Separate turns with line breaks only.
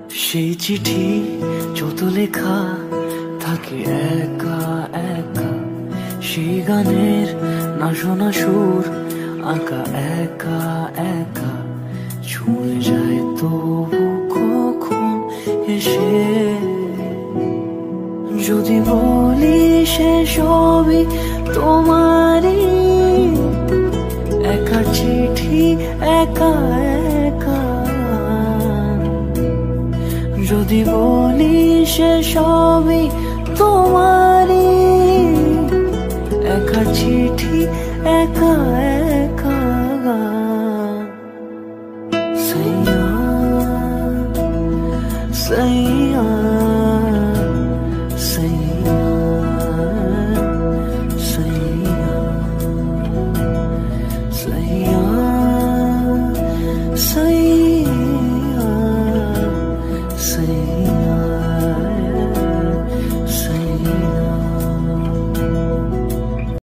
সেই চিঠি যত লেখা থাকে একা একা, সেই গানের না শোনা সুর আঁকা একা একা, ছুঁয়ে যায় তবু কখন এসে। যদি বলি সে সবই তোমারই, একা চিঠি একা একা। যদি বলি সে সবই তোমারই, একা চিঠি একা একা। সাইয়া সাইয়া সাইয়া সাইয়া সাইয়া সাইয়া সাইয়া।